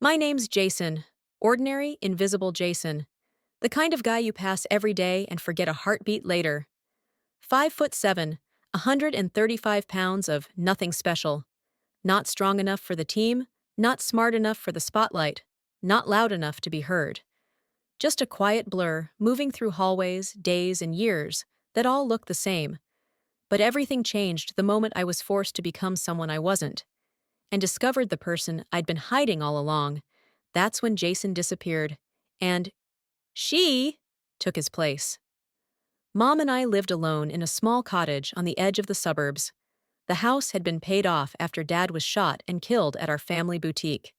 My name's Jason. Ordinary, invisible Jason. The kind of guy you pass every day and forget a heartbeat later. 5'7", 135 pounds of nothing special. Not strong enough for the team, not smart enough for the spotlight, not loud enough to be heard. Just a quiet blur moving through hallways, days, and years that all look the same. But everything changed the moment I was forced to become someone I wasn't, and discovered the person I'd been hiding all along. That's when Jason disappeared, and she took his place. Mom and I lived alone in a small cottage on the edge of the suburbs. The house had been paid off after Dad was shot and killed at our family boutique.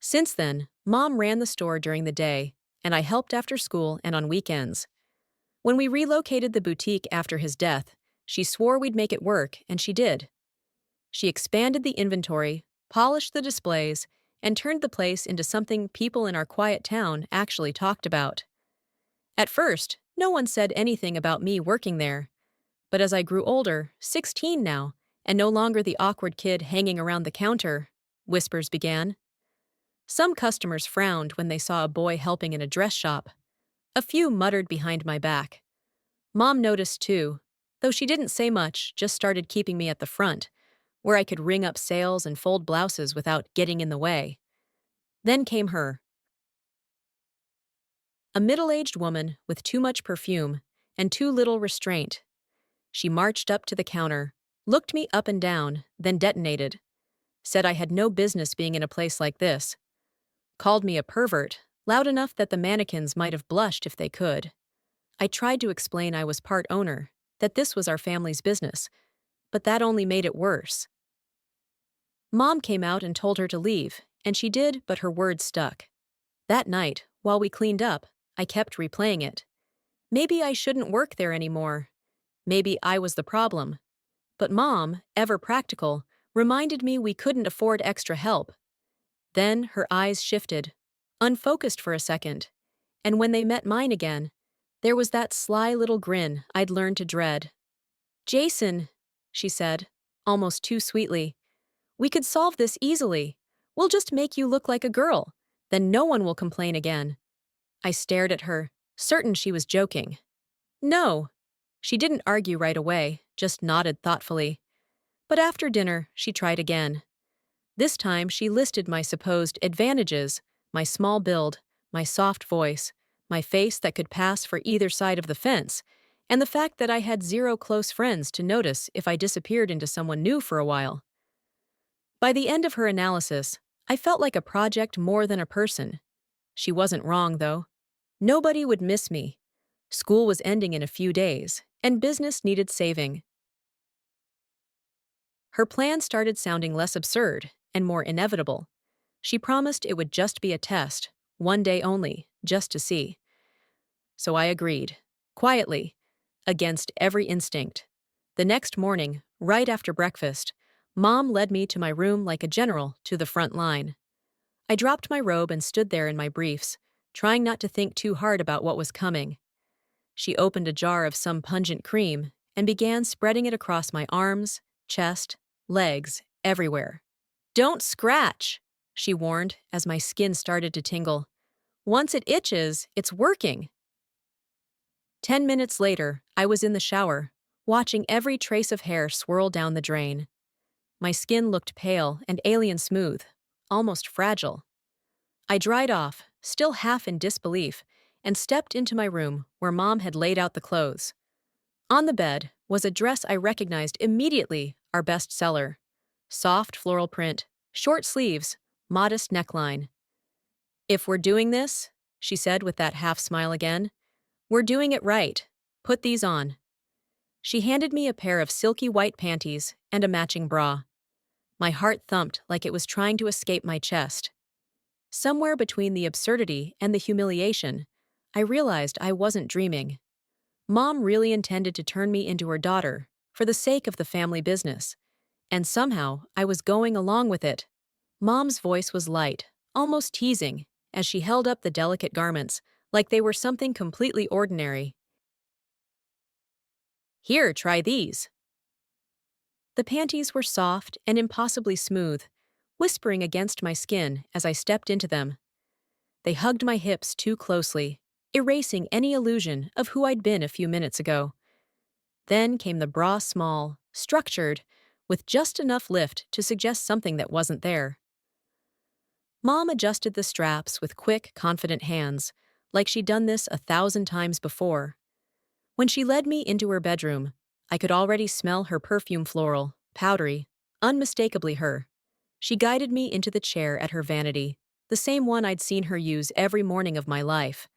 Since then, Mom ran the store during the day, and I helped after school and on weekends. When we relocated the boutique after his death, she swore we'd make it work, and she did. She expanded the inventory, polished the displays, and turned the place into something people in our quiet town actually talked about. At first, no one said anything about me working there. But as I grew older, 16 now, and no longer the awkward kid hanging around the counter, whispers began. Some customers frowned when they saw a boy helping in a dress shop. A few muttered behind my back. Mom noticed too, though she didn't say much, just started keeping me at the front, where I could ring up sales and fold blouses without getting in the way. Then came her. A middle-aged woman with too much perfume and too little restraint. She marched up to the counter, looked me up and down, then detonated. Said I had no business being in a place like this. Called me a pervert, loud enough that the mannequins might have blushed if they could. I tried to explain I was part owner, that this was our family's business, but that only made it worse. Mom came out and told her to leave, and she did, but her words stuck. That night, while we cleaned up, I kept replaying it. Maybe I shouldn't work there anymore. Maybe I was the problem. But Mom, ever practical, reminded me we couldn't afford extra help. Then her eyes shifted, unfocused for a second, and when they met mine again, there was that sly little grin I'd learned to dread. "Jason," she said, almost too sweetly, "we could solve this easily. We'll just make you look like a girl. Then no one will complain again." I stared at her, certain she was joking. "No." She didn't argue right away, just nodded thoughtfully. But after dinner, she tried again. This time, she listed my supposed advantages, my small build, my soft voice, my face that could pass for either side of the fence, and the fact that I had zero close friends to notice if I disappeared into someone new for a while. By the end of her analysis, I felt like a project more than a person. She wasn't wrong, though. Nobody would miss me. School was ending in a few days, and business needed saving. Her plan started sounding less absurd and more inevitable. She promised it would just be a test, one day only, just to see. So I agreed, quietly, against every instinct. The next morning, right after breakfast, Mom led me to my room like a general to the front line. I dropped my robe and stood there in my briefs, trying not to think too hard about what was coming. She opened a jar of some pungent cream and began spreading it across my arms, chest, legs, everywhere. "Don't scratch," she warned as my skin started to tingle. "Once it itches, it's working." 10 minutes later, I was in the shower, watching every trace of hair swirl down the drain. My skin looked pale and alien smooth, almost fragile. I dried off, still half in disbelief, and stepped into my room where Mom had laid out the clothes. On the bed was a dress I recognized immediately, our best seller. Soft floral print, short sleeves, modest neckline. "If we're doing this," she said with that half smile again, "we're doing it right. Put these on." She handed me a pair of silky white panties and a matching bra. My heart thumped like it was trying to escape my chest. Somewhere between the absurdity and the humiliation, I realized I wasn't dreaming. Mom really intended to turn me into her daughter, for the sake of the family business. And somehow, I was going along with it. Mom's voice was light, almost teasing, as she held up the delicate garments, like they were something completely ordinary. "Here, try these." The panties were soft and impossibly smooth, whispering against my skin as I stepped into them. They hugged my hips too closely, erasing any illusion of who I'd been a few minutes ago. Then came the bra small, structured, with just enough lift to suggest something that wasn't there. Mom adjusted the straps with quick, confident hands, like she'd done this 1,000 times before. When she led me into her bedroom, I could already smell her perfume floral, powdery, unmistakably her. She guided me into the chair at her vanity, the same one I'd seen her use every morning of my life.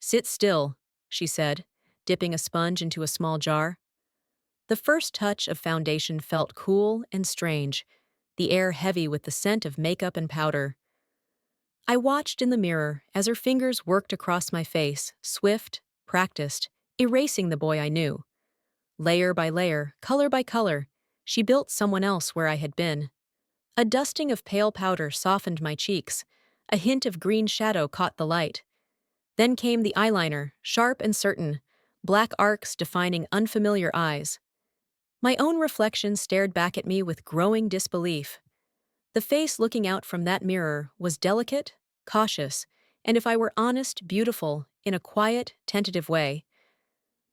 "Sit still," she said, dipping a sponge into a small jar. The first touch of foundation felt cool and strange, the air heavy with the scent of makeup and powder. I watched in the mirror as her fingers worked across my face, swift, practiced, erasing the boy I knew. Layer by layer, color by color, she built someone else where I had been. A dusting of pale powder softened my cheeks. A hint of green shadow caught the light. Then came the eyeliner, sharp and certain, black arcs defining unfamiliar eyes. My own reflection stared back at me with growing disbelief. The face looking out from that mirror was delicate, cautious, and if I were honest, beautiful, in a quiet, tentative way.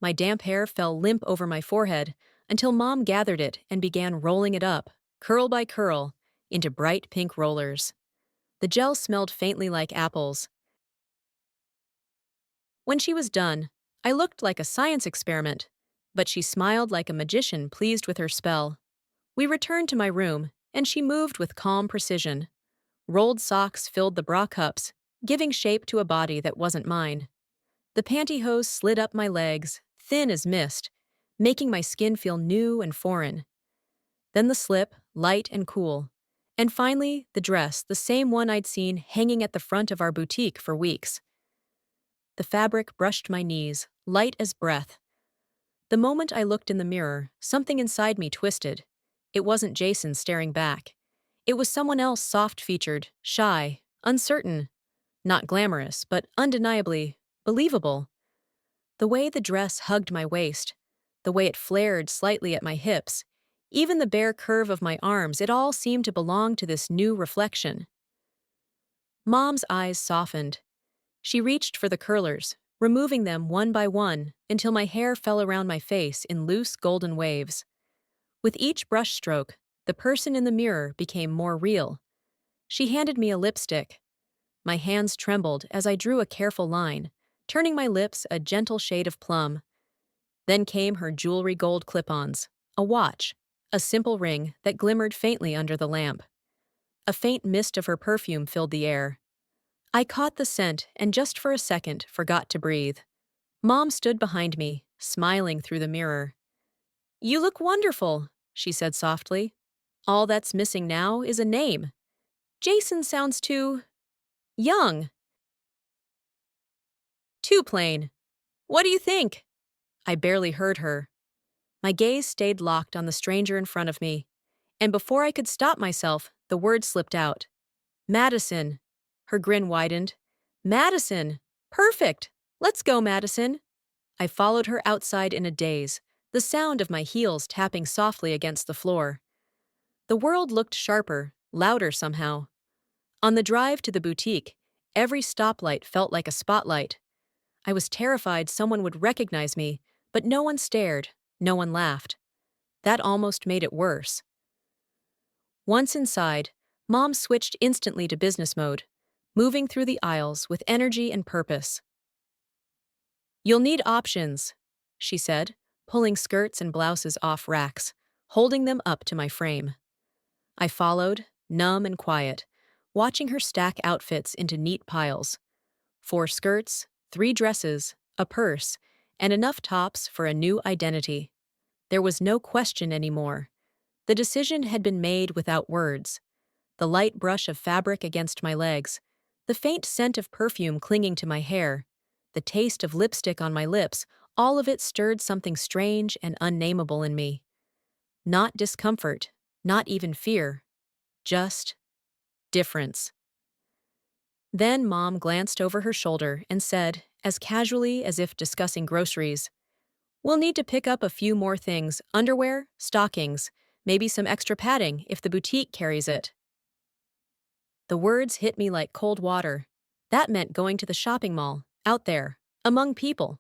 My damp hair fell limp over my forehead until Mom gathered it and began rolling it up, curl by curl, into bright pink rollers. The gel smelled faintly like apples. When she was done, I looked like a science experiment, but she smiled like a magician pleased with her spell. We returned to my room, and she moved with calm precision. Rolled socks filled the bra cups, giving shape to a body that wasn't mine. The pantyhose slid up my legs, thin as mist, making my skin feel new and foreign. Then the slip, light and cool. And finally, the dress, the same one I'd seen hanging at the front of our boutique for weeks. The fabric brushed my knees, light as breath. The moment I looked in the mirror, something inside me twisted. It wasn't Jason staring back. It was someone else soft-featured, shy, uncertain. Not glamorous, but undeniably believable. The way the dress hugged my waist, the way it flared slightly at my hips, even the bare curve of my arms, it all seemed to belong to this new reflection. Mom's eyes softened. She reached for the curlers, removing them one by one until my hair fell around my face in loose golden waves. With each brush stroke, the person in the mirror became more real. She handed me a lipstick. My hands trembled as I drew a careful line, turning my lips a gentle shade of plum. Then came her jewelry gold clip-ons, a watch, a simple ring that glimmered faintly under the lamp. A faint mist of her perfume filled the air. I caught the scent and just for a second forgot to breathe. Mom stood behind me, smiling through the mirror. "You look wonderful," she said softly. "All that's missing now is a name. Jason sounds too young. Too plain. What do you think?" I barely heard her. My gaze stayed locked on the stranger in front of me, and before I could stop myself, the word slipped out. "Madison." Her grin widened. "Madison! Perfect! Let's go, Madison." I followed her outside in a daze, the sound of my heels tapping softly against the floor. The world looked sharper, louder somehow. On the drive to the boutique, every stoplight felt like a spotlight. I was terrified someone would recognize me, but no one stared, no one laughed. That almost made it worse. Once inside, Mom switched instantly to business mode, moving through the aisles with energy and purpose. "You'll need options," she said, pulling skirts and blouses off racks, holding them up to my frame. I followed, numb and quiet, watching her stack outfits into neat piles. 4 skirts, 3 dresses, a purse, and enough tops for a new identity. There was no question anymore. The decision had been made without words. The light brush of fabric against my legs, the faint scent of perfume clinging to my hair, the taste of lipstick on my lips, all of it stirred something strange and unnameable in me. Not discomfort, not even fear, just difference. Then Mom glanced over her shoulder and said, as casually as if discussing groceries, "We'll need to pick up a few more things, underwear, stockings, maybe some extra padding if the boutique carries it." The words hit me like cold water. That meant going to the shopping mall, out there, among people.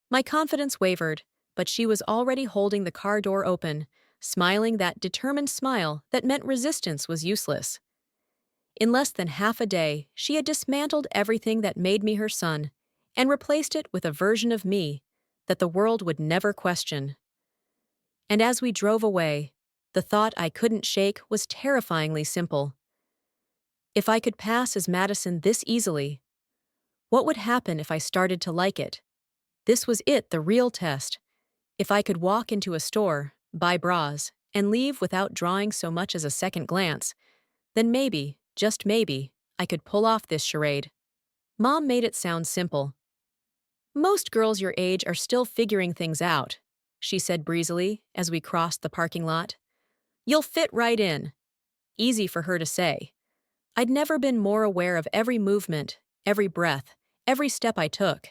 My confidence wavered, but she was already holding the car door open, smiling that determined smile that meant resistance was useless. In less than half a day, she had dismantled everything that made me her son and replaced it with a version of me that the world would never question. And as we drove away, the thought I couldn't shake was terrifyingly simple. If I could pass as Madison this easily, what would happen if I started to like it? This was it, the real test. If I could walk into a store, buy bras, and leave without drawing so much as a second glance, then maybe, just maybe, I could pull off this charade. Mom made it sound simple. Most girls your age are still figuring things out, she said breezily as we crossed the parking lot. You'll fit right in. Easy for her to say. I'd never been more aware of every movement, every breath, every step I took.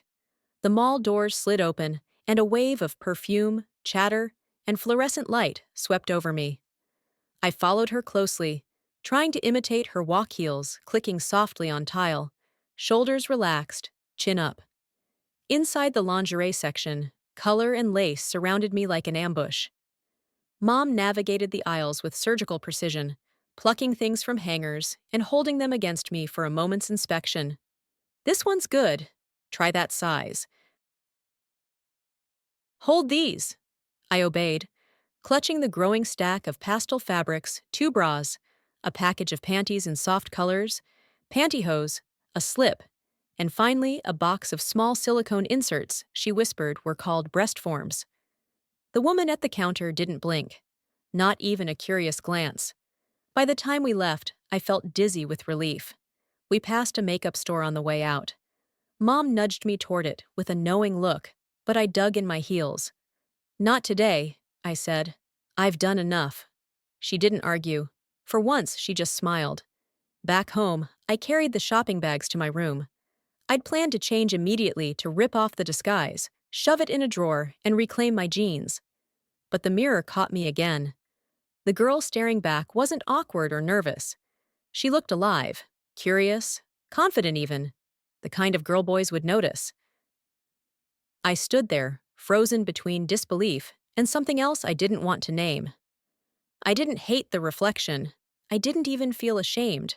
The mall doors slid open, and a wave of perfume, chatter, and fluorescent light swept over me. I followed her closely, trying to imitate her walk heels clicking softly on tile, shoulders relaxed, chin up. Inside the lingerie section, color and lace surrounded me like an ambush. Mom navigated the aisles with surgical precision, plucking things from hangers and holding them against me for a moment's inspection. This one's good. Try that size. Hold these. I obeyed, clutching the growing stack of pastel fabrics, 2 bras, a package of panties in soft colors, pantyhose, a slip, and finally a box of small silicone inserts she whispered were called breast forms. The woman at the counter didn't blink, not even a curious glance. By the time we left, I felt dizzy with relief. We passed a makeup store on the way out. Mom nudged me toward it with a knowing look, but I dug in my heels. Not today, I said. I've done enough. She didn't argue. For once, she just smiled. Back home, I carried the shopping bags to my room. I'd planned to change immediately to rip off the disguise, shove it in a drawer, and reclaim my jeans. But the mirror caught me again. The girl staring back wasn't awkward or nervous. She looked alive, curious, confident even, the kind of girl boys would notice. I stood there, frozen between disbelief and something else I didn't want to name. I didn't hate the reflection. I didn't even feel ashamed.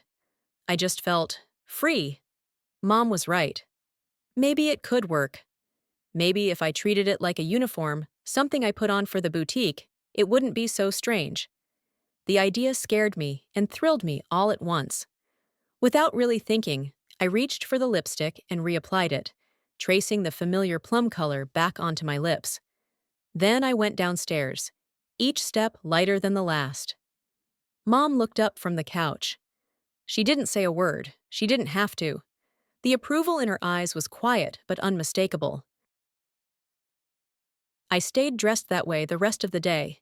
I just felt free. Mom was right. Maybe it could work. Maybe if I treated it like a uniform, something I put on for the boutique, it wouldn't be so strange. The idea scared me and thrilled me all at once. Without really thinking, I reached for the lipstick and reapplied it, tracing the familiar plum color back onto my lips. Then I went downstairs, each step lighter than the last. Mom looked up from the couch. She didn't say a word. She didn't have to. The approval in her eyes was quiet but unmistakable. I stayed dressed that way the rest of the day.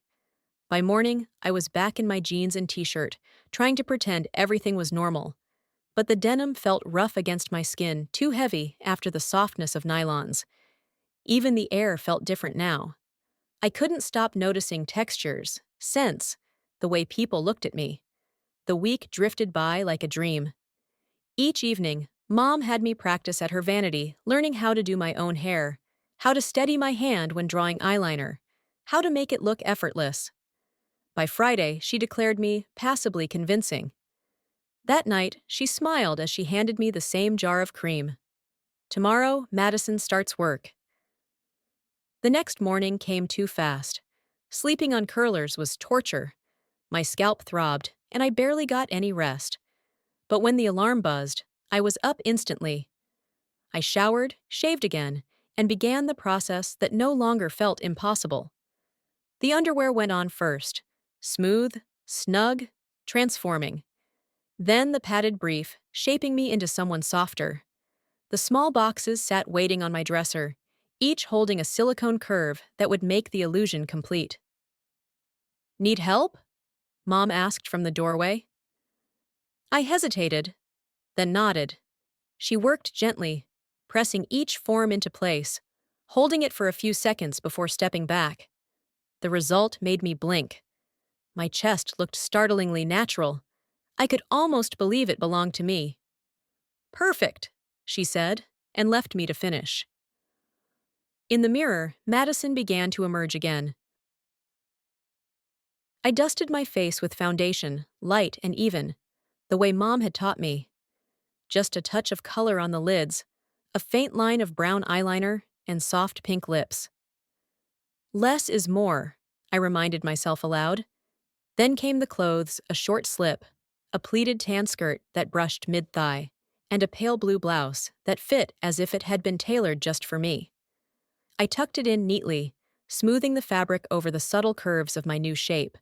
By morning, I was back in my jeans and t-shirt, trying to pretend everything was normal. But the denim felt rough against my skin, too heavy after the softness of nylons. Even the air felt different now. I couldn't stop noticing textures, scents, the way people looked at me. The week drifted by like a dream. Each evening, Mom had me practice at her vanity, learning how to do my own hair, how to steady my hand when drawing eyeliner, how to make it look effortless. By Friday, she declared me passably convincing. That night, she smiled as she handed me the same jar of cream. Tomorrow, Madison starts work. The next morning came too fast. Sleeping on curlers was torture. My scalp throbbed, and I barely got any rest. But when the alarm buzzed, I was up instantly. I showered, shaved again, and began the process that no longer felt impossible. The underwear went on first, smooth, snug, transforming. Then the padded brief, shaping me into someone softer. The small boxes sat waiting on my dresser, each holding a silicone curve that would make the illusion complete. Need help? Mom asked from the doorway. I hesitated, then nodded. She worked gently, pressing each form into place, holding it for a few seconds before stepping back. The result made me blink. My chest looked startlingly natural. I could almost believe it belonged to me. Perfect, she said, and left me to finish. In the mirror, Madison began to emerge again. I dusted my face with foundation, light and even, the way Mom had taught me. Just a touch of color on the lids, a faint line of brown eyeliner, and soft pink lips. Less is more, I reminded myself aloud. Then came the clothes, a short slip, a pleated tan skirt that brushed mid-thigh, and a pale blue blouse that fit as if it had been tailored just for me. I tucked it in neatly, smoothing the fabric over the subtle curves of my new shape.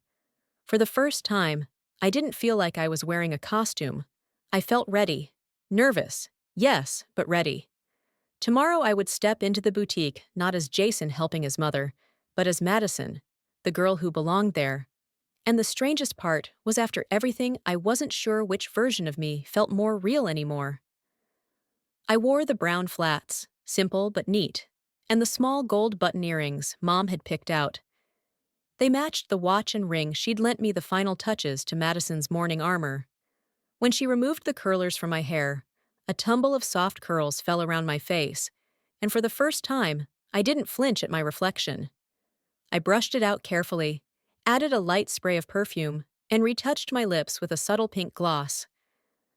For the first time, I didn't feel like I was wearing a costume. I felt ready. Nervous, yes, but ready. Tomorrow I would step into the boutique not as Jason helping his mother, but as Madison, the girl who belonged there. And the strangest part was after everything, I wasn't sure which version of me felt more real anymore. I wore the brown flats, simple but neat, and the small gold button earrings Mom had picked out. They matched the watch and ring she'd lent me the final touches to Madison's morning armor. When she removed the curlers from my hair, a tumble of soft curls fell around my face, and for the first time, I didn't flinch at my reflection. I brushed it out carefully, added a light spray of perfume, and retouched my lips with a subtle pink gloss.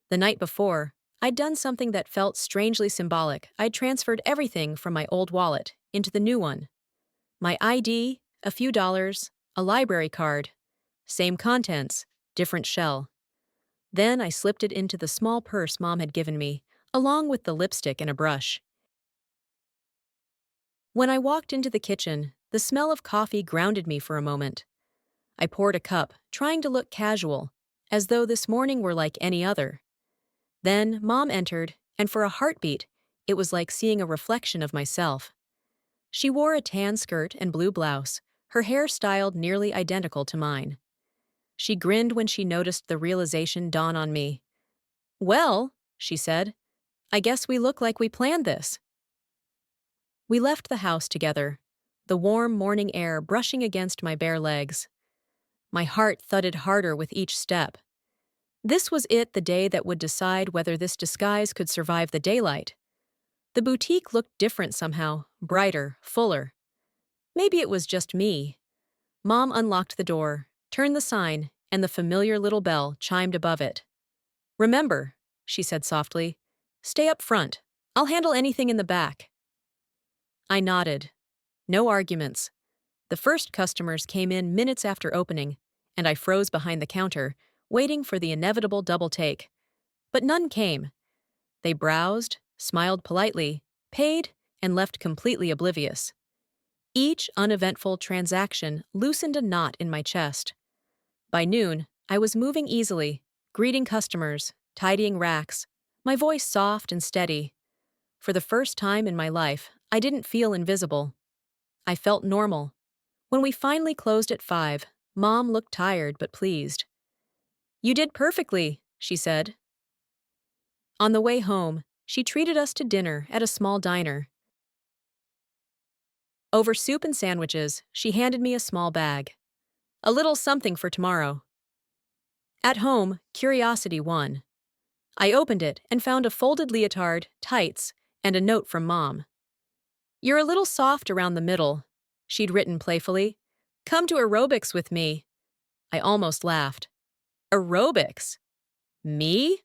The night before, I'd done something that felt strangely symbolic. I'd transferred everything from my old wallet into the new one. My ID, a few dollars, a library card. Same contents, different shell. Then I slipped it into the small purse Mom had given me, along with the lipstick and a brush. When I walked into the kitchen, the smell of coffee grounded me for a moment. I poured a cup, trying to look casual, as though this morning were like any other. Then Mom entered, and for a heartbeat, it was like seeing a reflection of myself. She wore a tan skirt and blue blouse, her hair styled nearly identical to mine. She grinned when she noticed the realization dawn on me. "Well," she said, "I guess we look like we planned this." We left the house together, the warm morning air brushing against my bare legs. My heart thudded harder with each step. This was it, the day that would decide whether this disguise could survive the daylight. The boutique looked different somehow, brighter, fuller. Maybe it was just me. Mom unlocked the door, turned the sign, and the familiar little bell chimed above it. "Remember," she said softly, "stay up front. I'll handle anything in the back." I nodded. No arguments. The first customers came in minutes after opening, and I froze behind the counter, waiting for the inevitable double take. But none came. They browsed, smiled politely, paid, and left completely oblivious. Each uneventful transaction loosened a knot in my chest. By noon, I was moving easily, greeting customers, tidying racks, my voice soft and steady. For the first time in my life, I didn't feel invisible. I felt normal. When we finally closed at 5, Mom looked tired but pleased. "You did perfectly," she said. On the way home, she treated us to dinner at a small diner. Over soup and sandwiches, she handed me a small bag. "A little something for tomorrow." At home, curiosity won. I opened it and found a folded leotard, tights, and a note from Mom. "You're a little soft around the middle," she'd written playfully. "Come to aerobics with me." I almost laughed. Aerobics? Me?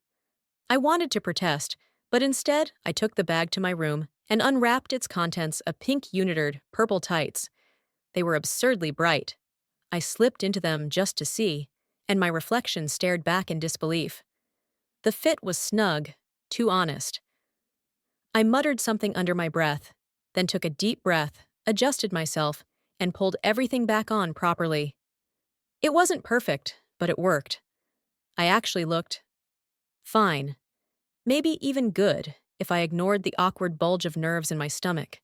I wanted to protest, but instead I took the bag to my room and unwrapped its contents, a pink unitered, purple tights. They were absurdly bright. I slipped into them just to see, and my reflection stared back in disbelief. The fit was snug, too honest. I muttered something under my breath, then took a deep breath, adjusted myself, and pulled everything back on properly. It wasn't perfect, but it worked. I actually looked fine. Maybe even good, if I ignored the awkward bulge of nerves in my stomach.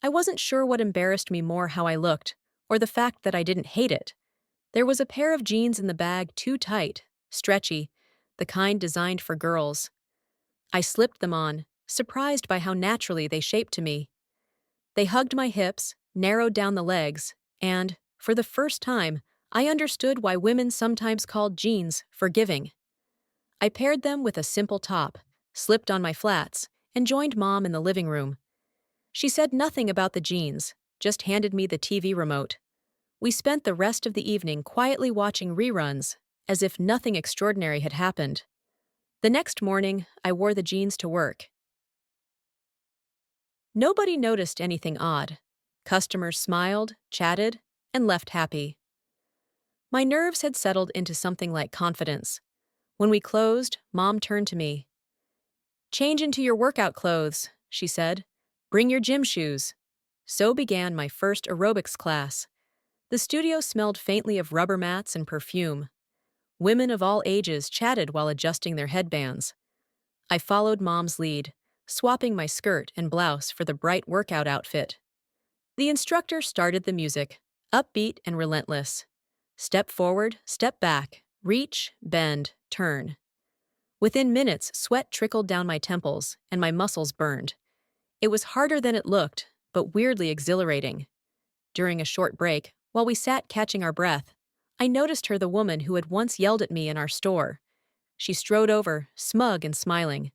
I wasn't sure what embarrassed me more, how I looked, or the fact that I didn't hate it. There was a pair of jeans in the bag, too tight, stretchy, the kind designed for girls. I slipped them on, surprised by how naturally they shaped to me. They hugged my hips, narrowed down the legs, and, for the first time, I understood why women sometimes called jeans forgiving. I paired them with a simple top, slipped on my flats, and joined Mom in the living room. She said nothing about the jeans, just handed me the TV remote. We spent the rest of the evening quietly watching reruns, as if nothing extraordinary had happened. The next morning, I wore the jeans to work. Nobody noticed anything odd. Customers smiled, chatted, and left happy. My nerves had settled into something like confidence. When we closed, Mom turned to me. "Change into your workout clothes," she said. "Bring your gym shoes." So began my first aerobics class. The studio smelled faintly of rubber mats and perfume. Women of all ages chatted while adjusting their headbands. I followed Mom's lead, swapping my skirt and blouse for the bright workout outfit. The instructor started the music, upbeat and relentless. Step forward, step back, reach, bend, turn. Within minutes, sweat trickled down my temples and my muscles burned. It was harder than it looked, but weirdly exhilarating. During a short break, while we sat catching our breath, I noticed her, the woman who had once yelled at me in our store. She strode over, smug and smiling.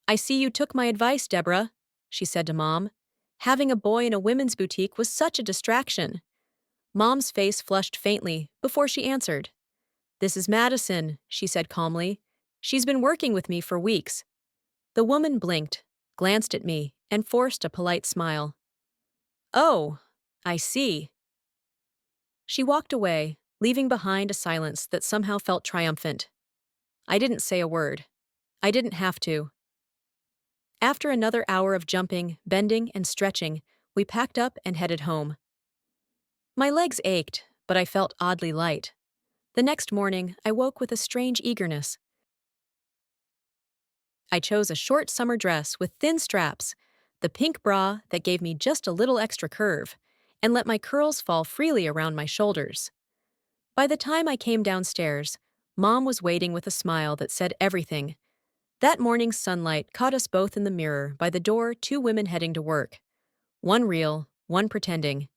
"I see you took my advice, Deborah," she said to Mom. "Having a boy in a women's boutique was such a distraction." Mom's face flushed faintly before she answered. "This is Madison," she said calmly. "She's been working with me for weeks." The woman blinked, glanced at me, and forced a polite smile. "Oh, I see." She walked away, leaving behind a silence that somehow felt triumphant. I didn't say a word. I didn't have to. After another hour of jumping, bending, and stretching, we packed up and headed home. My legs ached, but I felt oddly light. The next morning, I woke with a strange eagerness. I chose a short summer dress with thin straps, the pink bra that gave me just a little extra curve, and let my curls fall freely around my shoulders. By the time I came downstairs, Mom was waiting with a smile that said everything. That morning's sunlight caught us both in the mirror by the door, two women heading to work. One real, one pretending.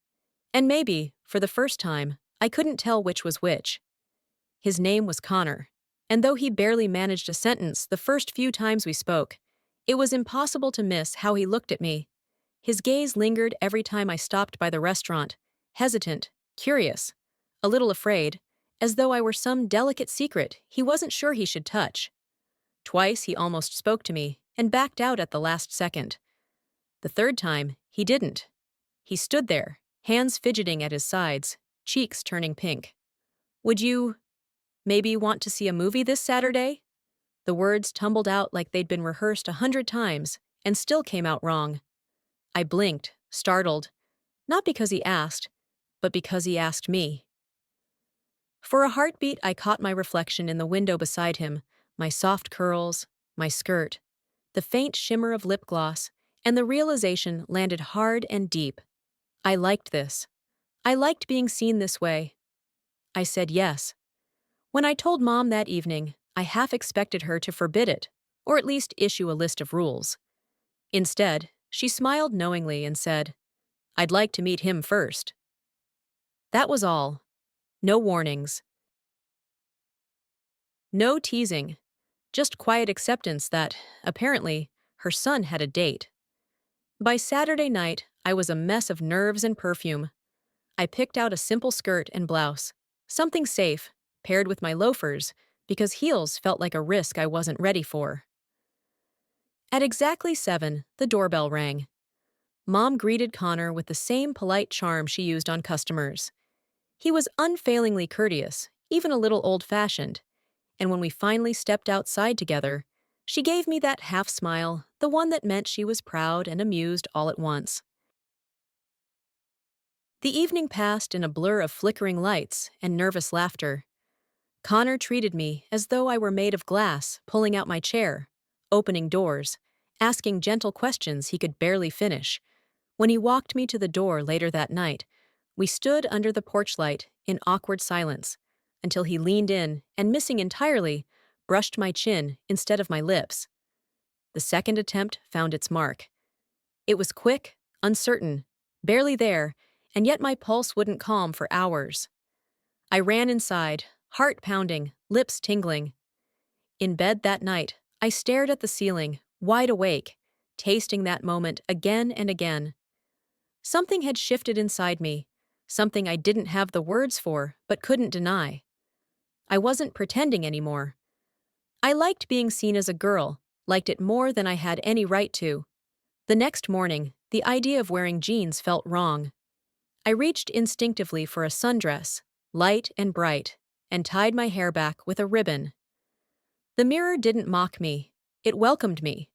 And maybe, for the first time, I couldn't tell which was which. His name was Connor, and though he barely managed a sentence the first few times we spoke, it was impossible to miss how he looked at me. His gaze lingered every time I stopped by the restaurant, hesitant, curious, a little afraid, as though I were some delicate secret he wasn't sure he should touch. Twice he almost spoke to me and backed out at the last second. The third time, he didn't. He stood there, hands fidgeting at his sides, cheeks turning pink. "Would you maybe want to see a movie this Saturday?" The words tumbled out like they'd been rehearsed 100 times and still came out wrong. I blinked, startled, not because he asked, but because he asked me. For a heartbeat, I caught my reflection in the window beside him, my soft curls, my skirt, the faint shimmer of lip gloss, and the realization landed hard and deep. I liked this. I liked being seen this way. I said yes. When I told Mom that evening, I half expected her to forbid it, or at least issue a list of rules. Instead, she smiled knowingly and said, "I'd like to meet him first." That was all. No warnings. No teasing. Just quiet acceptance that, apparently, her son had a date. By Saturday night, I was a mess of nerves and perfume. I picked out a simple skirt and blouse, something safe, paired with my loafers, because heels felt like a risk I wasn't ready for. At exactly 7, the doorbell rang. Mom greeted Connor with the same polite charm she used on customers. He was unfailingly courteous, even a little old-fashioned, and when we finally stepped outside together, she gave me that half smile, the one that meant she was proud and amused all at once. The evening passed in a blur of flickering lights and nervous laughter. Connor treated me as though I were made of glass, pulling out my chair, opening doors, asking gentle questions he could barely finish. When he walked me to the door later that night, we stood under the porch light in awkward silence until he leaned in and, missing entirely, brushed my chin instead of my lips. The second attempt found its mark. It was quick, uncertain, barely there, and yet my pulse wouldn't calm for hours. I ran inside, heart pounding, lips tingling. In bed that night, I stared at the ceiling, wide awake, tasting that moment again and again. Something had shifted inside me, something I didn't have the words for but couldn't deny. I wasn't pretending anymore. I liked being seen as a girl, liked it more than I had any right to. The next morning, the idea of wearing jeans felt wrong. I reached instinctively for a sundress, light and bright, and tied my hair back with a ribbon. The mirror didn't mock me, it welcomed me.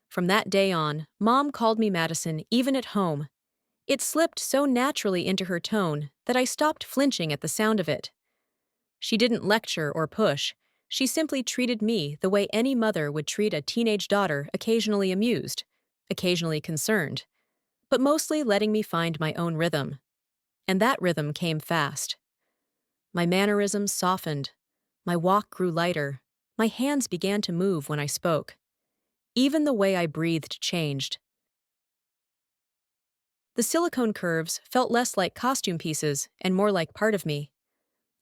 From that day on, Mom called me Madison even at home. It slipped so naturally into her tone that I stopped flinching at the sound of it. She didn't lecture or push, she simply treated me the way any mother would treat a teenage daughter, occasionally amused, occasionally concerned, but mostly letting me find my own rhythm. And that rhythm came fast. My mannerisms softened, my walk grew lighter, my hands began to move when I spoke. Even the way I breathed changed. The silicone curves felt less like costume pieces and more like part of me.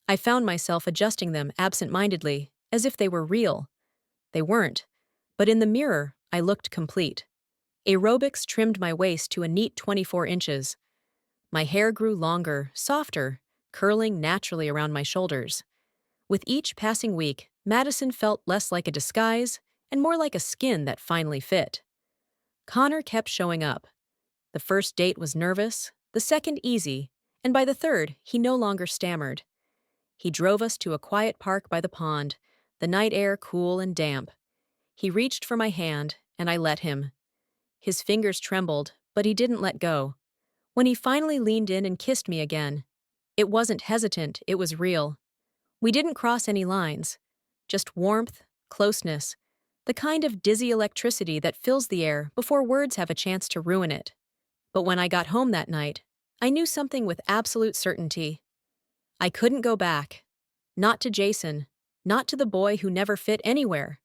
I found myself adjusting them absent-mindedly, as if they were real. They weren't. But in the mirror, I looked complete. Aerobics trimmed my waist to a neat 24 inches. My hair grew longer, softer, curling naturally around my shoulders. With each passing week, Madison felt less like a disguise and more like a skin that finally fit. Connor kept showing up. The first date was nervous, the second easy, and by the third, he no longer stammered. He drove us to a quiet park by the pond, the night air cool and damp. He reached for my hand, and I let him. His fingers trembled, but he didn't let go. When he finally leaned in and kissed me again, it wasn't hesitant, it was real. We didn't cross any lines, just warmth, closeness, the kind of dizzy electricity that fills the air before words have a chance to ruin it. But when I got home that night, I knew something with absolute certainty. I couldn't go back. Not to Jason, not to the boy who never fit anywhere.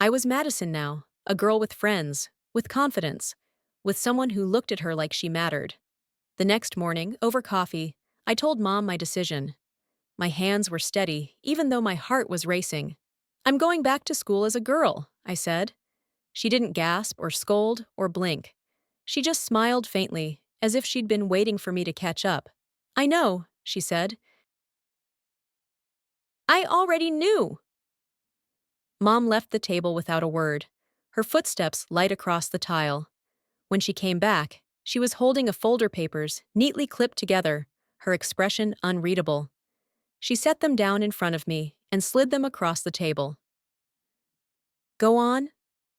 I was Madison now, a girl with friends, with confidence, with someone who looked at her like she mattered. The next morning, over coffee, I told Mom my decision. My hands were steady, even though my heart was racing. "I'm going back to school as a girl," I said. She didn't gasp or scold or blink. She just smiled faintly, as if she'd been waiting for me to catch up. "I know," she said. "I already knew." Mom left the table without a word, her footsteps light across the tile. When she came back, she was holding a folder papers neatly clipped together, her expression unreadable. She set them down in front of me and slid them across the table. "Go on,"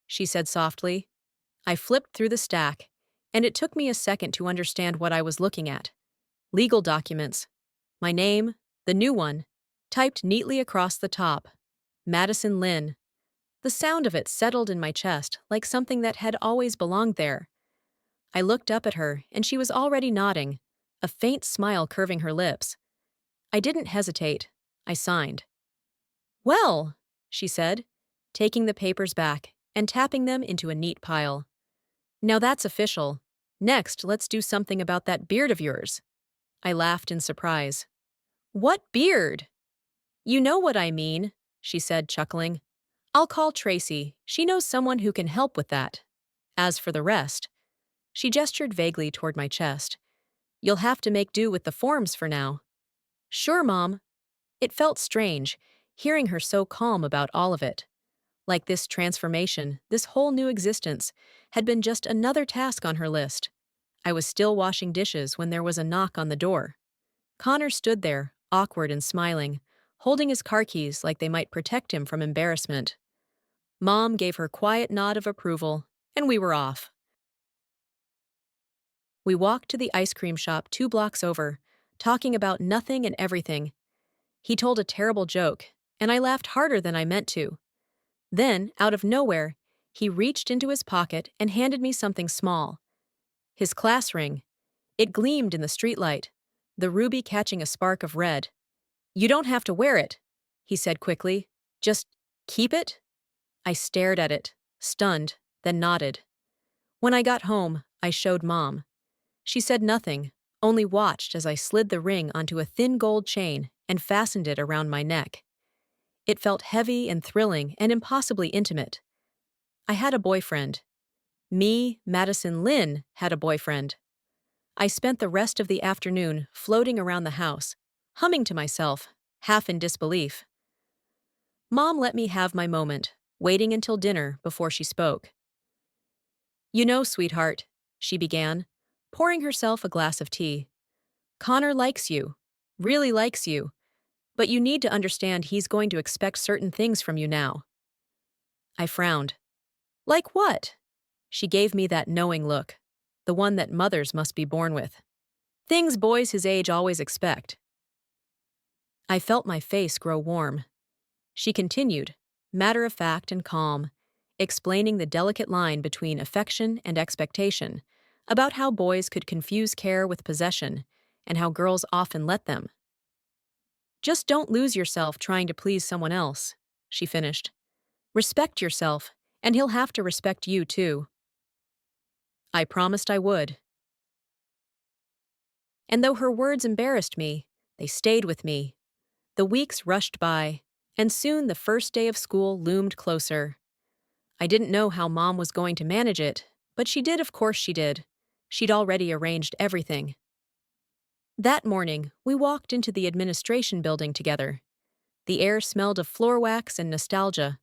she said softly. I flipped through the stack, and it took me a second to understand what I was looking at. Legal documents. My name, the new one, typed neatly across the top. Madison Lynn. The sound of it settled in my chest like something that had always belonged there. I looked up at her, and she was already nodding, a faint smile curving her lips. I didn't hesitate. I signed. "Well," she said, taking the papers back and tapping them into a neat pile. "Now that's official. Next, let's do something about that beard of yours." I laughed in surprise. "What beard?" "You know what I mean," she said, chuckling. "I'll call Tracy. She knows someone who can help with that. As for the rest," she gestured vaguely toward my chest, "you'll have to make do with the forms for now." "Sure, Mom." It felt strange, hearing her so calm about all of it. Like this transformation, this whole new existence, had been just another task on her list. I was still washing dishes when there was a knock on the door. Connor stood there, awkward and smiling, holding his car keys like they might protect him from embarrassment. Mom gave her quiet nod of approval, and we were off. We walked to the ice cream shop 2 blocks over, talking about nothing and everything. He told a terrible joke, and I laughed harder than I meant to. Then, out of nowhere, he reached into his pocket and handed me something small. His class ring. It gleamed in the streetlight, the ruby catching a spark of red. "You don't have to wear it," he said quickly. "Just keep it?" I stared at it, stunned, then nodded. When I got home, I showed Mom. She said nothing, only watched as I slid the ring onto a thin gold chain and fastened it around my neck. It felt heavy and thrilling and impossibly intimate. I had a boyfriend. Me, Madison Lynn, had a boyfriend. I spent the rest of the afternoon floating around the house, humming to myself, half in disbelief. Mom let me have my moment, waiting until dinner before she spoke. "You know, sweetheart," she began, pouring herself a glass of tea. "Connor likes you, really likes you, but you need to understand he's going to expect certain things from you now." I frowned. "Like what?" She gave me that knowing look, the one that mothers must be born with. "Things boys his age always expect." I felt my face grow warm. She continued, matter of fact and calm, explaining the delicate line between affection and expectation, about how boys could confuse care with possession, and how girls often let them. "Just don't lose yourself trying to please someone else," she finished. "Respect yourself, and he'll have to respect you too." I promised I would. And though her words embarrassed me, they stayed with me. The weeks rushed by, and soon the first day of school loomed closer. I didn't know how Mom was going to manage it, but she did, of course she did. She'd already arranged everything. That morning, we walked into the administration building together. The air smelled of floor wax and nostalgia.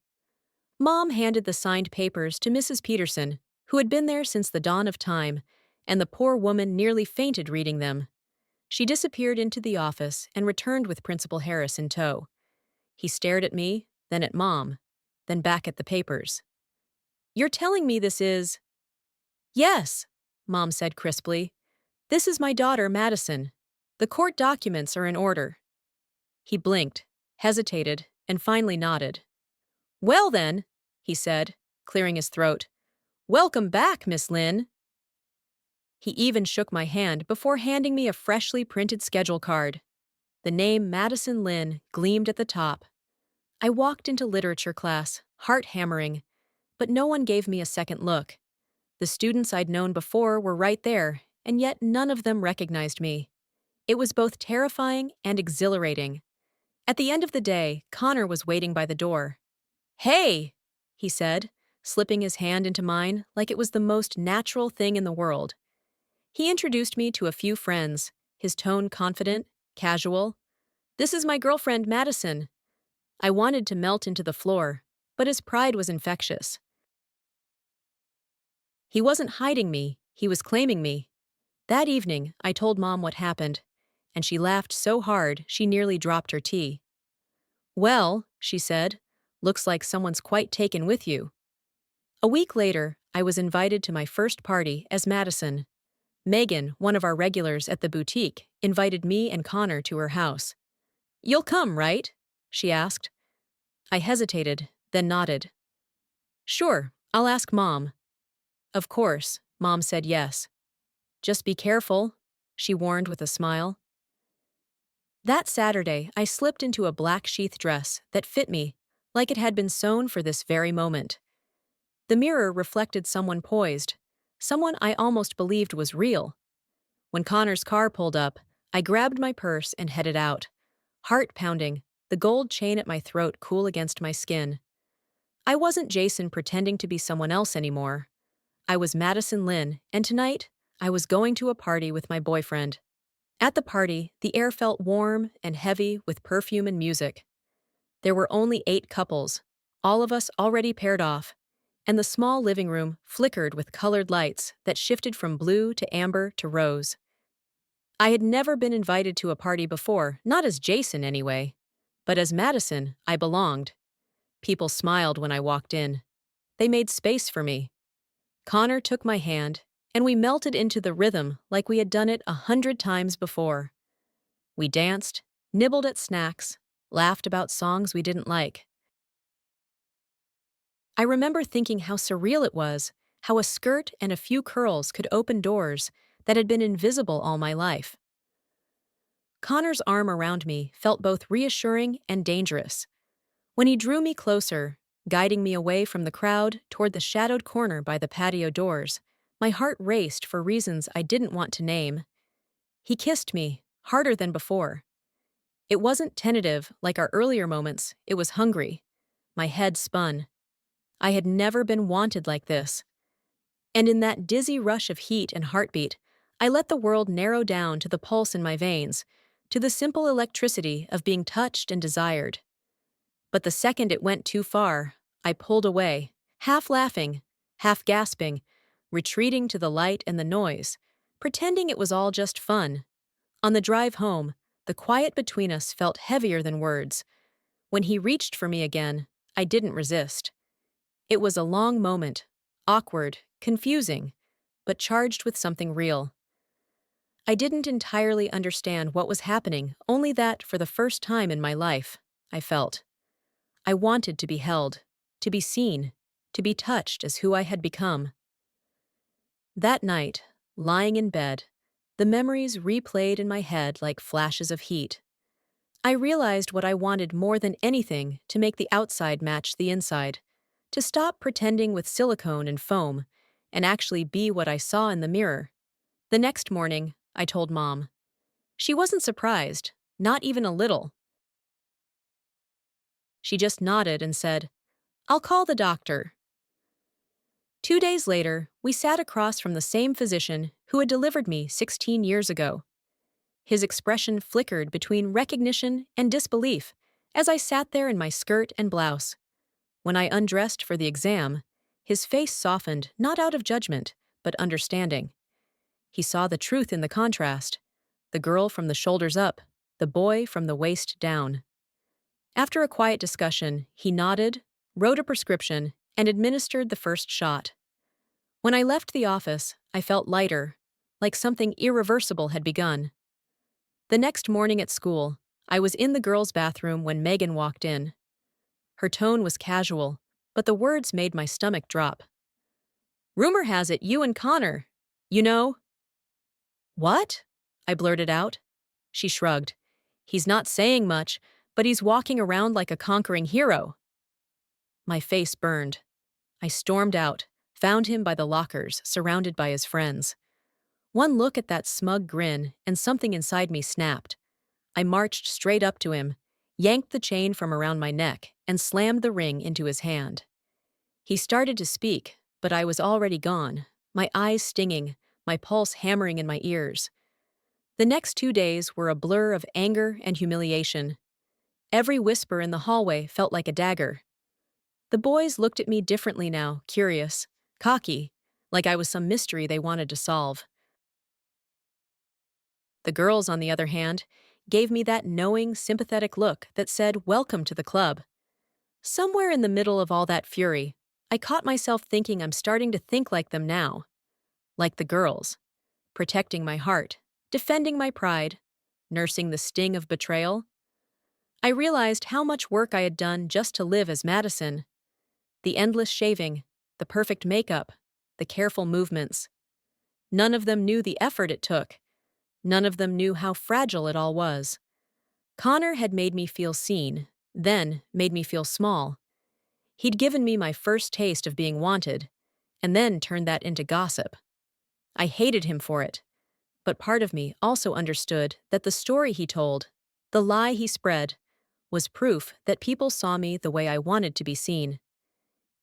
Mom handed the signed papers to Mrs. Peterson, who had been there since the dawn of time, and the poor woman nearly fainted reading them. She disappeared into the office and returned with Principal Harris in tow. He stared at me, then at Mom, then back at the papers. "You're telling me this is—" "Yes," Mom said crisply. "This is my daughter, Madison. The court documents are in order." He blinked, hesitated, and finally nodded. "Well then," he said, clearing his throat. "Welcome back, Miss Lynn." He even shook my hand before handing me a freshly printed schedule card. The name Madison Lynn gleamed at the top. I walked into literature class, heart hammering, but no one gave me a second look. The students I'd known before were right there, and yet none of them recognized me. It was both terrifying and exhilarating. At the end of the day, Connor was waiting by the door. "Hey," he said, slipping his hand into mine like it was the most natural thing in the world. He introduced me to a few friends, his tone confident, casual. "This is my girlfriend, Madison." I wanted to melt into the floor, but his pride was infectious. He wasn't hiding me, he was claiming me. That evening, I told Mom what happened, and she laughed so hard she nearly dropped her tea. "Well," she said, "looks like someone's quite taken with you." A week later, I was invited to my first party as Madison. Megan, one of our regulars at the boutique, invited me and Connor to her house. "You'll come, right?" she asked. I hesitated, then nodded. "Sure, I'll ask Mom." Of course, Mom said yes. "Just be careful," she warned with a smile. That Saturday, I slipped into a black sheath dress that fit me, like it had been sewn for this very moment. The mirror reflected someone poised, someone I almost believed was real. When Connor's car pulled up, I grabbed my purse and headed out. Heart pounding, the gold chain at my throat cool against my skin. I wasn't Jason pretending to be someone else anymore. I was Madison Lynn, and tonight, I was going to a party with my boyfriend. At the party, the air felt warm and heavy with perfume and music. There were only 8 couples, all of us already paired off, and the small living room flickered with colored lights that shifted from blue to amber to rose. I had never been invited to a party before, not as Jason anyway. But as Madison, I belonged. People smiled when I walked in. They made space for me. Connor took my hand, and we melted into the rhythm like we had done it 100 times before. We danced, nibbled at snacks, laughed about songs we didn't like. I remember thinking how surreal it was, how a skirt and a few curls could open doors that had been invisible all my life. Connor's arm around me felt both reassuring and dangerous. When he drew me closer, guiding me away from the crowd toward the shadowed corner by the patio doors, my heart raced for reasons I didn't want to name. He kissed me, harder than before. It wasn't tentative like our earlier moments, it was hungry. My head spun. I had never been wanted like this. And in that dizzy rush of heat and heartbeat, I let the world narrow down to the pulse in my veins, to the simple electricity of being touched and desired. But the second it went too far, I pulled away, half laughing, half gasping, retreating to the light and the noise, pretending it was all just fun. On the drive home, the quiet between us felt heavier than words. When he reached for me again, I didn't resist. It was a long moment, awkward, confusing, but charged with something real. I didn't entirely understand what was happening, only that, for the first time in my life, I felt. I wanted to be held, to be seen, to be touched as who I had become. That night, lying in bed, the memories replayed in my head like flashes of heat. I realized what I wanted more than anything: to make the outside match the inside, to stop pretending with silicone and foam, and actually be what I saw in the mirror. The next morning, I told Mom. She wasn't surprised, not even a little. She just nodded and said, "I'll call the doctor." 2 days later, we sat across from the same physician who had delivered me 16 years ago. His expression flickered between recognition and disbelief as I sat there in my skirt and blouse. When I undressed for the exam, his face softened not out of judgment, but understanding. He saw the truth in the contrast: the girl from the shoulders up, the boy from the waist down. After a quiet discussion, he nodded, wrote a prescription, and administered the first shot. When I left the office, I felt lighter, like something irreversible had begun. The next morning at school, I was in the girls' bathroom when Megan walked in. Her tone was casual, but the words made my stomach drop. "Rumor has it you and Connor, you know." "What?" I blurted out. She shrugged. "He's not saying much, but he's walking around like a conquering hero." My face burned. I stormed out, found him by the lockers, surrounded by his friends. One look at that smug grin, and something inside me snapped. I marched straight up to him, yanked the chain from around my neck, and slammed the ring into his hand. He started to speak, but I was already gone, my eyes stinging, my pulse hammering in my ears. The next 2 days were a blur of anger and humiliation. Every whisper in the hallway felt like a dagger. The boys looked at me differently now, curious, cocky, like I was some mystery they wanted to solve. The girls, on the other hand, gave me that knowing, sympathetic look that said, "Welcome to the club." Somewhere in the middle of all that fury, I caught myself thinking I'm starting to think like them now. Like the girls. Protecting my heart, defending my pride, nursing the sting of betrayal. I realized how much work I had done just to live as Madison. The endless shaving, the perfect makeup, the careful movements. None of them knew the effort it took. None of them knew how fragile it all was. Connor had made me feel seen, then made me feel small. He'd given me my first taste of being wanted, and then turned that into gossip. I hated him for it, but part of me also understood that the story he told, the lie he spread, was proof that people saw me the way I wanted to be seen.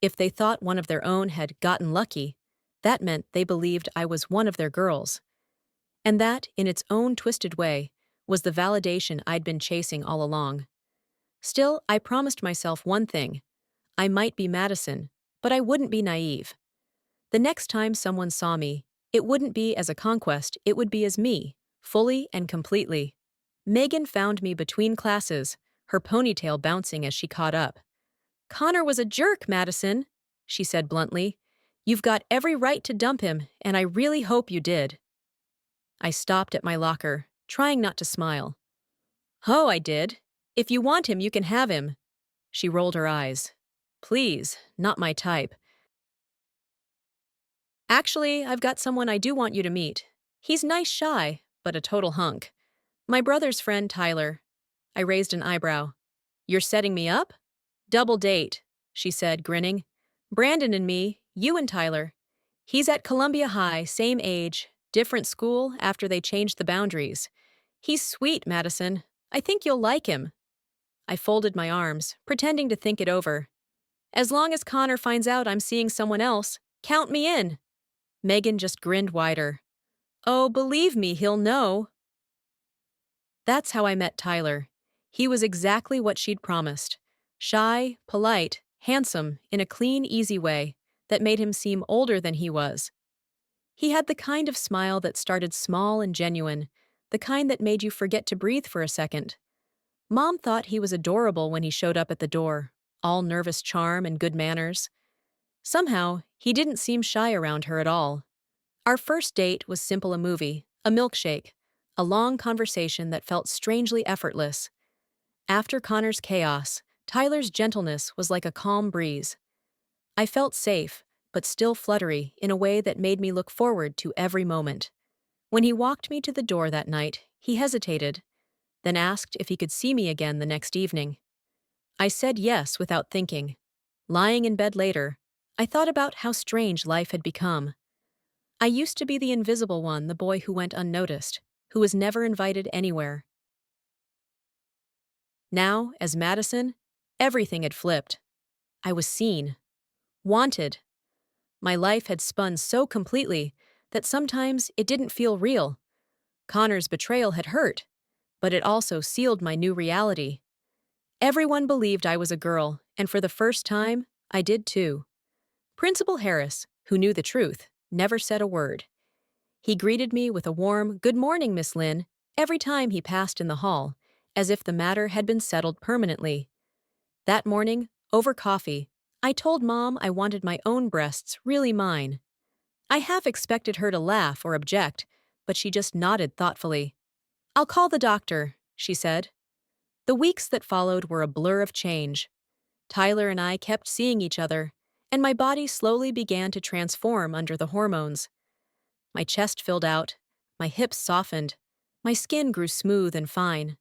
If they thought one of their own had gotten lucky, that meant they believed I was one of their girls. And that, in its own twisted way, was the validation I'd been chasing all along. Still, I promised myself one thing. I might be Madison, but I wouldn't be naive. The next time someone saw me, it wouldn't be as a conquest, it would be as me, fully and completely. Megan found me between classes, her ponytail bouncing as she caught up. "Connor was a jerk, Madison," she said bluntly. "You've got every right to dump him, and I really hope you did." I stopped at my locker, trying not to smile. "Oh, I did. If you want him, you can have him." She rolled her eyes. "Please, not my type." "Actually, I've got someone I do want you to meet. He's nice shy, but a total hunk. My brother's friend, Tyler." I raised an eyebrow. "You're setting me up?" "Double date," she said, grinning. "Brandon and me, you and Tyler. He's at Columbia High, same age, different school after they changed the boundaries. He's sweet, Madison. I think you'll like him. I folded my arms, pretending to think it over. As long as Connor finds out I'm seeing someone else, count me in. Megan just grinned wider. Oh, believe me, he'll know. That's how I met Tyler. He was exactly what she'd promised. Shy, polite, handsome, in a clean, easy way that made him seem older than he was. He had the kind of smile that started small and genuine, the kind that made you forget to breathe for a second. Mom thought he was adorable when he showed up at the door, all nervous charm and good manners. Somehow, he didn't seem shy around her at all. Our first date was simple: a movie, a milkshake, a long conversation that felt strangely effortless. After Connor's chaos, Tyler's gentleness was like a calm breeze. I felt safe, but still fluttery in a way that made me look forward to every moment. When he walked me to the door that night, he hesitated, then asked if he could see me again the next evening. I said yes without thinking. Lying in bed later, I thought about how strange life had become. I used to be the invisible one, the boy who went unnoticed, who was never invited anywhere. Now, as Madison, everything had flipped. I was seen, wanted. My life had spun so completely that sometimes it didn't feel real. Connor's betrayal had hurt, but it also sealed my new reality. Everyone believed I was a girl, and for the first time, I did too. Principal Harris, who knew the truth, never said a word. He greeted me with a warm, "Good morning, Miss Lynn," every time he passed in the hall, as if the matter had been settled permanently. That morning, over coffee, I told Mom I wanted my own breasts, really mine. I half expected her to laugh or object, but she just nodded thoughtfully. "I'll call the doctor," she said. The weeks that followed were a blur of change. Tyler and I kept seeing each other, and my body slowly began to transform under the hormones. My chest filled out, my hips softened, my skin grew smooth and fine.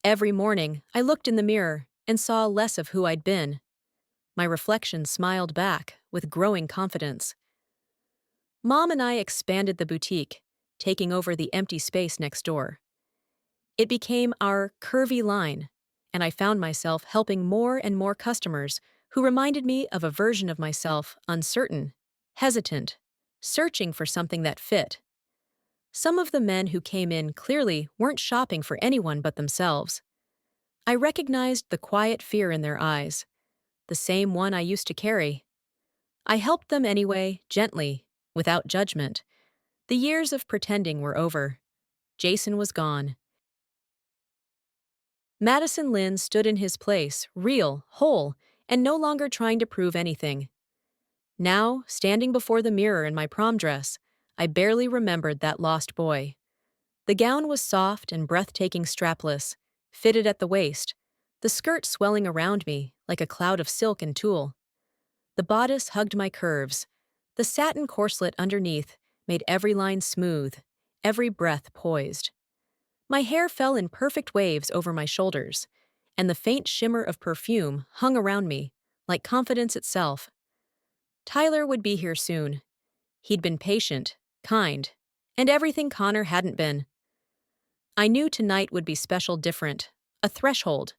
Every morning, I looked in the mirror and saw less of who I'd been. My reflection smiled back with growing confidence. Mom and I expanded the boutique, taking over the empty space next door. It became our curvy line, and I found myself helping more and more customers who reminded me of a version of myself uncertain, hesitant, searching for something that fit. Some of the men who came in clearly weren't shopping for anyone but themselves. I recognized the quiet fear in their eyes, the same one I used to carry. I helped them anyway, gently, without judgment. The years of pretending were over. Jason was gone. Madison Lynn stood in his place, real, whole, and no longer trying to prove anything. Now, standing before the mirror in my prom dress, I barely remembered that lost boy. The gown was soft and breathtaking strapless, fitted at the waist, the skirt swelling around me like a cloud of silk and tulle. The bodice hugged my curves. The satin corselet underneath made every line smooth, every breath poised. My hair fell in perfect waves over my shoulders, and the faint shimmer of perfume hung around me, like confidence itself. Tyler would be here soon. He'd been patient, kind, and everything Connor hadn't been. I knew tonight would be special, different, a threshold,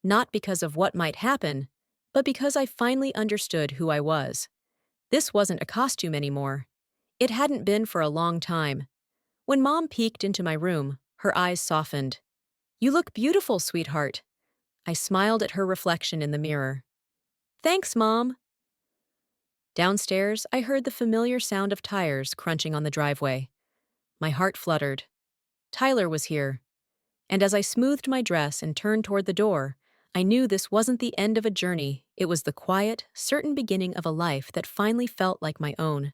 not because of what might happen, but because I finally understood who I was. This wasn't a costume anymore. It hadn't been for a long time. When Mom peeked into my room, her eyes softened. "You look beautiful, sweetheart." I smiled at her reflection in the mirror. "Thanks, Mom." Downstairs, I heard the familiar sound of tires crunching on the driveway. My heart fluttered. Tyler was here. And as I smoothed my dress and turned toward the door, I knew this wasn't the end of a journey. It was the quiet, certain beginning of a life that finally felt like my own.